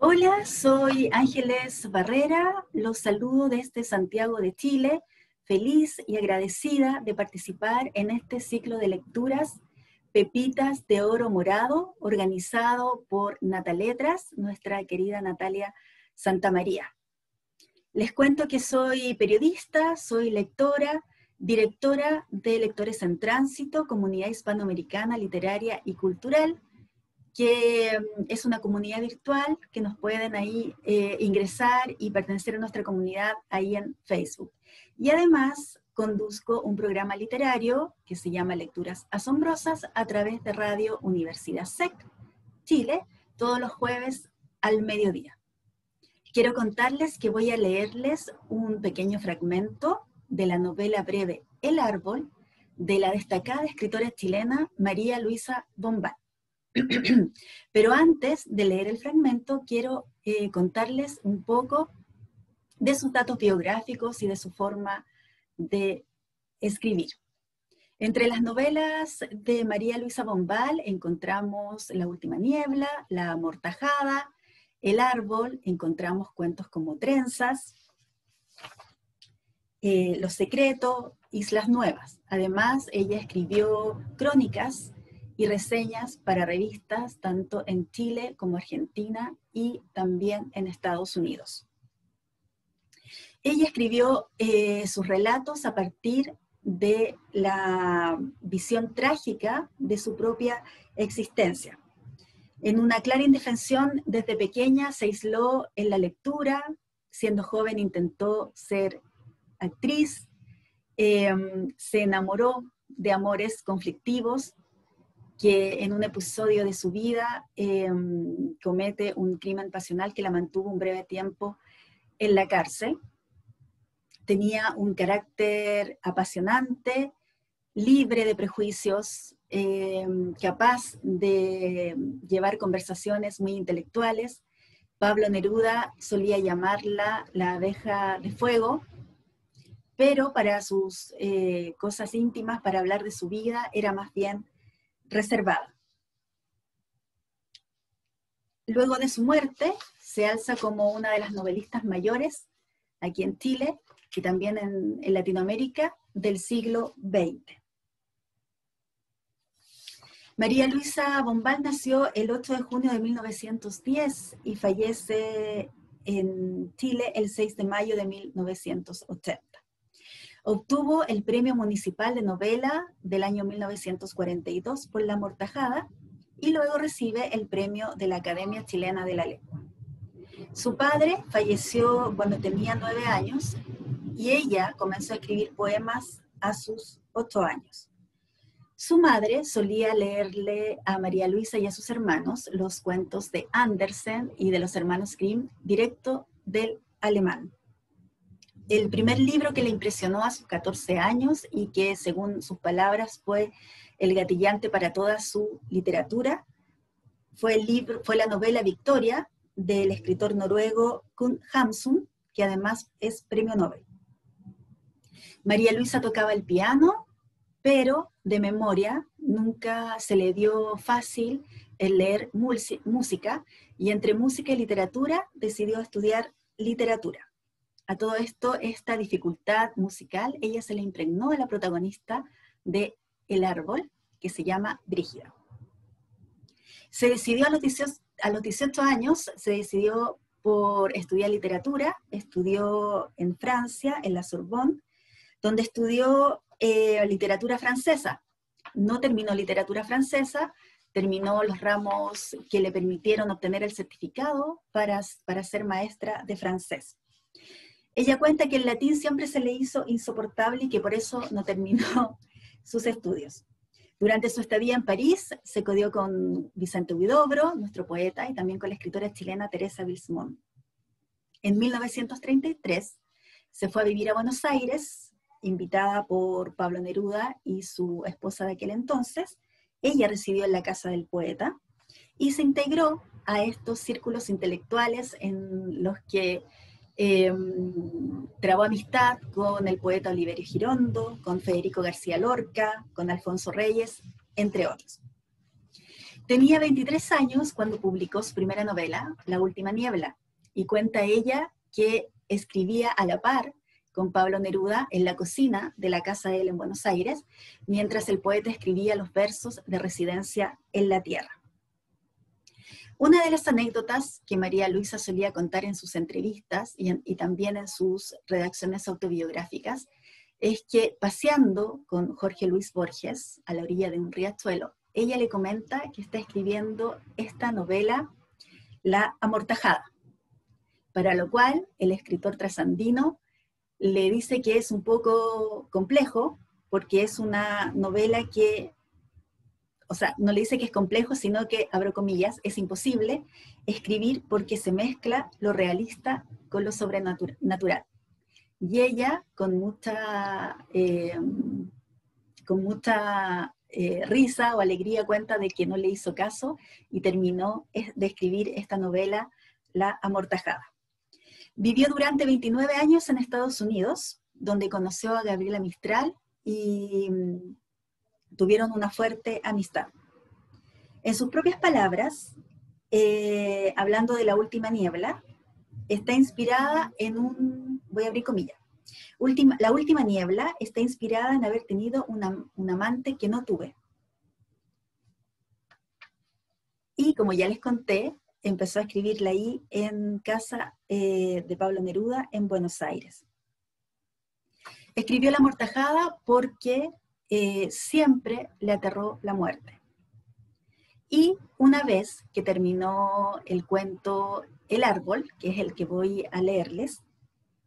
Hola, soy Ángeles Barrera, los saludo desde Santiago de Chile, feliz y agradecida de participar en este ciclo de lecturas Pepitas de Oro Morado, organizado por Nataletras, nuestra querida Natalia Santamaría. Les cuento que soy periodista, soy lectora, directora de Lectores en Tránsito, Comunidad Hispanoamericana Literaria y Cultural, que es una comunidad virtual que nos pueden ahí ingresar y pertenecer a nuestra comunidad ahí en Facebook. Y además conduzco un programa literario que se llama Lecturas Asombrosas a través de Radio Universidad SEC, Chile, todos los jueves al mediodía. Quiero contarles que voy a leerles un pequeño fragmento de la novela breve El Árbol, de la destacada escritora chilena María Luisa Bombal. Pero antes de leer el fragmento, quiero contarles un poco de sus datos biográficos y de su forma de escribir. Entre las novelas de María Luisa Bombal encontramos La Última Niebla, La Amortajada, El Árbol, encontramos cuentos como Trenzas, Los Secretos, Islas Nuevas. Además, ella escribió crónicas y reseñas para revistas tanto en Chile como Argentina y también en Estados Unidos. Ella escribió sus relatos a partir de la visión trágica de su propia existencia. En una clara indefensión, desde pequeña se aisló en la lectura, siendo joven intentó ser actriz, se enamoró de amores conflictivos, que en un episodio de su vida comete un crimen pasional que la mantuvo un breve tiempo en la cárcel. Tenía un carácter apasionante, libre de prejuicios, capaz de llevar conversaciones muy intelectuales. Pablo Neruda solía llamarla la abeja de fuego, pero para sus cosas íntimas, para hablar de su vida, era más bien reservada. Luego de su muerte, se alza como una de las novelistas mayores aquí en Chile y también en Latinoamérica del siglo XX. María Luisa Bombal nació el 8 de junio de 1910 y fallece en Chile el 6 de mayo de 1980. Obtuvo el Premio Municipal de Novela del año 1942 por La Amortajada y luego recibe el premio de la Academia Chilena de la Lengua. Su padre falleció cuando tenía 9 años y ella comenzó a escribir poemas a sus 8 años. Su madre solía leerle a María Luisa y a sus hermanos los cuentos de Andersen y de los hermanos Grimm directo del alemán. El primer libro que le impresionó a sus 14 años y que, según sus palabras, fue el gatillante para toda su literatura, fue la novela Victoria, del escritor noruego Kun Hamsun, que además es premio Nobel. María Luisa tocaba el piano, pero de memoria nunca se le dio fácil el leer música, y entre música y literatura decidió estudiar literatura. A todo esto, esta dificultad musical, ella se le impregnó a la protagonista de El Árbol, que se llama Brígida. Se decidió a los 18 años, se decidió por estudiar literatura, estudió en Francia, en la Sorbonne, donde estudió literatura francesa. No terminó literatura francesa, terminó los ramos que le permitieron obtener el certificado para ser maestra de francés. Ella cuenta que el latín siempre se le hizo insoportable y que por eso no terminó sus estudios. Durante su estadía en París se codió con Vicente Huidobro, nuestro poeta, y también con la escritora chilena Teresa Bilsmont. En 1933 se fue a vivir a Buenos Aires, invitada por Pablo Neruda y su esposa de aquel entonces. Ella residió en la casa del poeta y se integró a estos círculos intelectuales en los que trabó amistad con el poeta Oliverio Girondo, con Federico García Lorca, con Alfonso Reyes, entre otros. Tenía 23 años cuando publicó su primera novela, La última niebla, y cuenta ella que escribía a la par con Pablo Neruda en la cocina de la casa de él en Buenos Aires, mientras el poeta escribía los versos de Residencia en la Tierra. Una de las anécdotas que María Luisa solía contar en sus entrevistas y también en sus redacciones autobiográficas es que paseando con Jorge Luis Borges a la orilla de un riachuelo, ella le comenta que está escribiendo esta novela, La Amortajada, para lo cual el escritor trasandino le dice que es un poco complejo, porque es una novela que, o sea, no le dice que es complejo, sino que, abro comillas, es imposible escribir porque se mezcla lo realista con lo sobrenatural. Y ella, con mucha risa o alegría, cuenta de que no le hizo caso y terminó de escribir esta novela, La Amortajada. Vivió durante 29 años en Estados Unidos, donde conoció a Gabriela Mistral y tuvieron una fuerte amistad. En sus propias palabras, hablando de La última niebla, está inspirada en voy a abrir comillas, La última niebla está inspirada en haber tenido un amante que no tuve. Y como ya les conté, empezó a escribirla ahí en casa de Pablo Neruda en Buenos Aires. Escribió La Amortajada porque siempre le aterró la muerte. Y una vez que terminó el cuento El árbol, que es el que voy a leerles,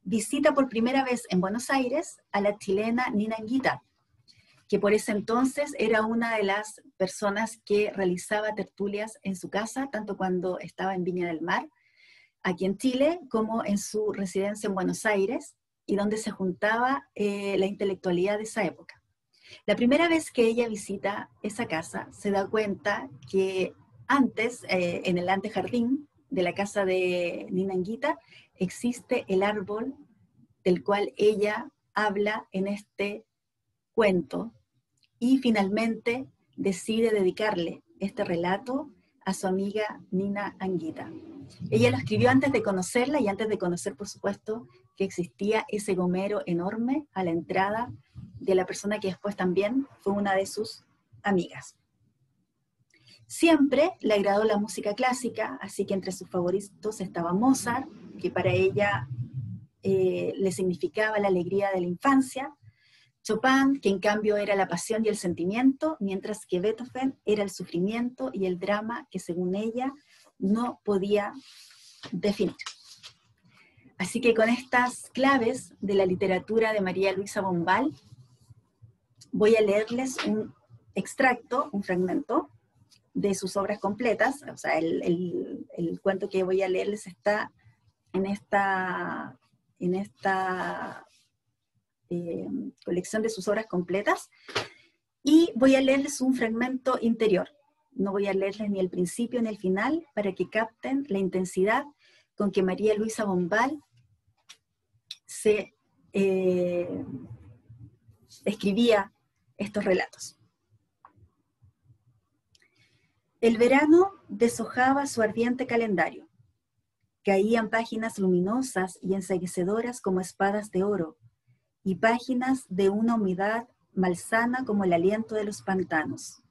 visita por primera vez en Buenos Aires a la chilena Nina Anguita, que por ese entonces era una de las personas que realizaba tertulias en su casa, tanto cuando estaba en Viña del Mar, aquí en Chile, como en su residencia en Buenos Aires, y donde se juntaba la intelectualidad de esa época. La primera vez que ella visita esa casa, se da cuenta que antes, en el antejardín de la casa de Nina Anguita, existe el árbol del cual ella habla en este cuento, y finalmente decide dedicarle este relato a su amiga Nina Anguita. Ella lo escribió antes de conocerla y antes de conocer, por supuesto, que existía ese gomero enorme a la entrada de la persona que después también fue una de sus amigas. Siempre le agradó la música clásica, así que entre sus favoritos estaba Mozart, que para ella le significaba la alegría de la infancia, Chopin, que en cambio era la pasión y el sentimiento, mientras que Beethoven era el sufrimiento y el drama que según ella no podía definir. Así que con estas claves de la literatura de María Luisa Bombal, voy a leerles un extracto, un fragmento de sus obras completas. O sea, el cuento que voy a leerles está en esta colección de sus obras completas, y voy a leerles un fragmento interior. No voy a leerles ni el principio ni el final para que capten la intensidad con que María Luisa Bombal se escribía estos relatos. El verano deshojaba su ardiente calendario. Caían páginas luminosas y enceguecedoras como espadas de oro, y páginas de una humedad malsana como el aliento de los pantanos.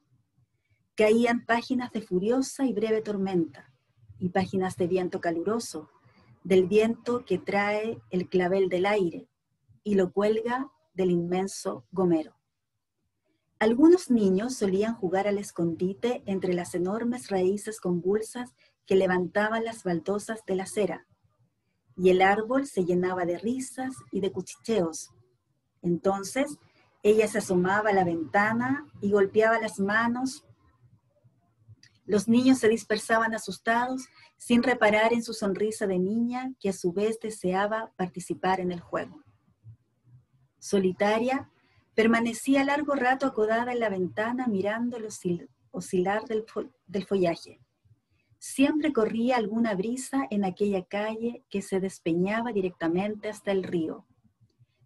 Caían páginas de furiosa y breve tormenta, y páginas de viento caluroso, del viento que trae el clavel del aire y lo cuelga del inmenso gomero. Algunos niños solían jugar al escondite entre las enormes raíces convulsas que levantaban las baldosas de la acera, y el árbol se llenaba de risas y de cuchicheos. Entonces ella se asomaba a la ventana y golpeaba las manos. Los niños se dispersaban asustados, sin reparar en su sonrisa de niña, que a su vez deseaba participar en el juego. Solitaria, permanecía largo rato acodada en la ventana mirando el oscilar del follaje. Siempre corría alguna brisa en aquella calle que se despeñaba directamente hasta el río,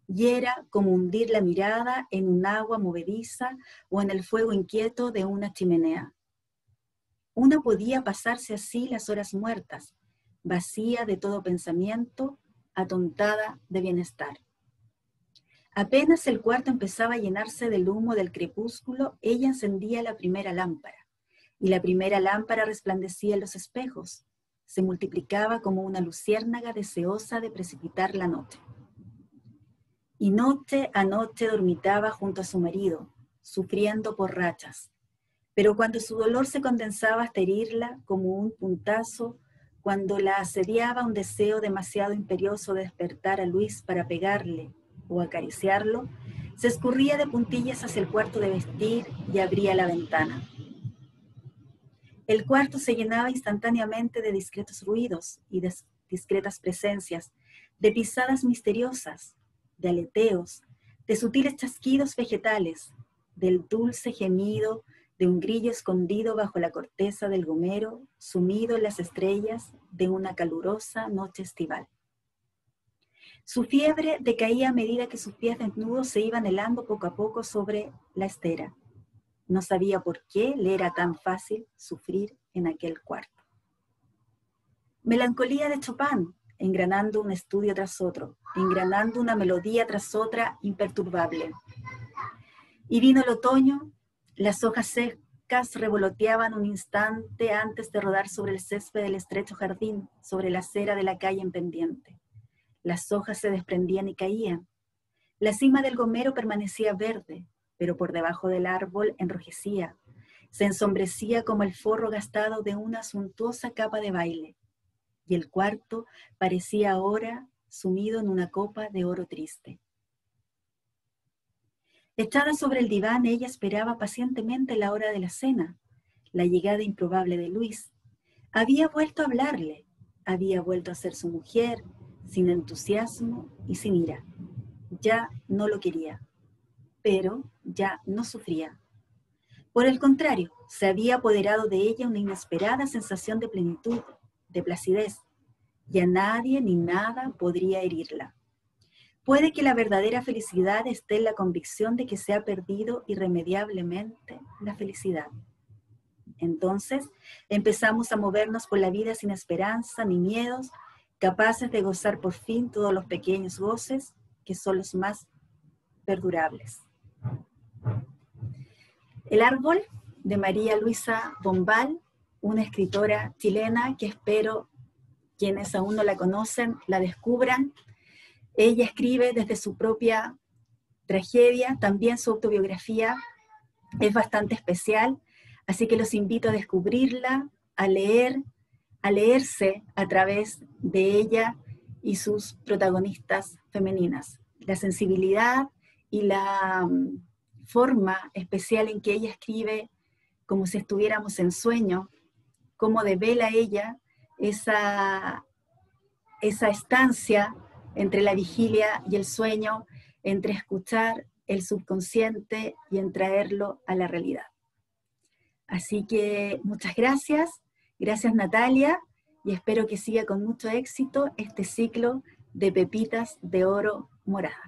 y era como hundir la mirada en un agua movediza o en el fuego inquieto de una chimenea. Una podía pasarse así las horas muertas, vacía de todo pensamiento, atontada de bienestar. Apenas el cuarto empezaba a llenarse del humo del crepúsculo, ella encendía la primera lámpara, y la primera lámpara resplandecía en los espejos, se multiplicaba como una luciérnaga deseosa de precipitar la noche. Y noche a noche dormitaba junto a su marido, sufriendo por rachas. Pero cuando su dolor se condensaba hasta herirla como un puntazo, cuando la asediaba un deseo demasiado imperioso de despertar a Luis para pegarle o acariciarlo, se escurría de puntillas hacia el cuarto de vestir y abría la ventana. El cuarto se llenaba instantáneamente de discretos ruidos y de discretas presencias, de pisadas misteriosas, de aleteos, de sutiles chasquidos vegetales, del dulce gemido de un grillo escondido bajo la corteza del gomero, sumido en las estrellas de una calurosa noche estival. Su fiebre decaía a medida que sus pies desnudos se iban helando poco a poco sobre la estera. No sabía por qué le era tan fácil sufrir en aquel cuarto. Melancolía de Chopin, engranando un estudio tras otro, engranando una melodía tras otra imperturbable. Y vino el otoño, las hojas secas revoloteaban un instante antes de rodar sobre el césped del estrecho jardín, sobre la acera de la calle en pendiente. Las hojas se desprendían y caían. La cima del gomero permanecía verde, pero por debajo del árbol enrojecía, se ensombrecía como el forro gastado de una suntuosa capa de baile, y el cuarto parecía ahora sumido en una copa de oro triste. Echada sobre el diván, ella esperaba pacientemente la hora de la cena, la llegada improbable de Luis. Había vuelto a hablarle, había vuelto a ser su mujer, sin entusiasmo y sin ira. Ya no lo quería, pero ya no sufría. Por el contrario, se había apoderado de ella una inesperada sensación de plenitud, de placidez. Ya nadie ni nada podría herirla. Puede que la verdadera felicidad esté en la convicción de que se ha perdido irremediablemente la felicidad. Entonces empezamos a movernos por la vida sin esperanza ni miedos, capaces de gozar por fin todos los pequeños goces que son los más perdurables. El árbol, de María Luisa Bombal, una escritora chilena que espero quienes aún no la conocen la descubran. Ella escribe desde su propia tragedia, también su autobiografía es bastante especial, así que los invito a descubrirla, a leerse a través de ella y sus protagonistas femeninas. La sensibilidad y la forma especial en que ella escribe como si estuviéramos en sueño, cómo devela ella esa estancia entre la vigilia y el sueño, entre escuchar el subconsciente y en traerlo a la realidad. Así que muchas gracias Natalia, y espero que siga con mucho éxito este ciclo de Pepitas de Oro Morada.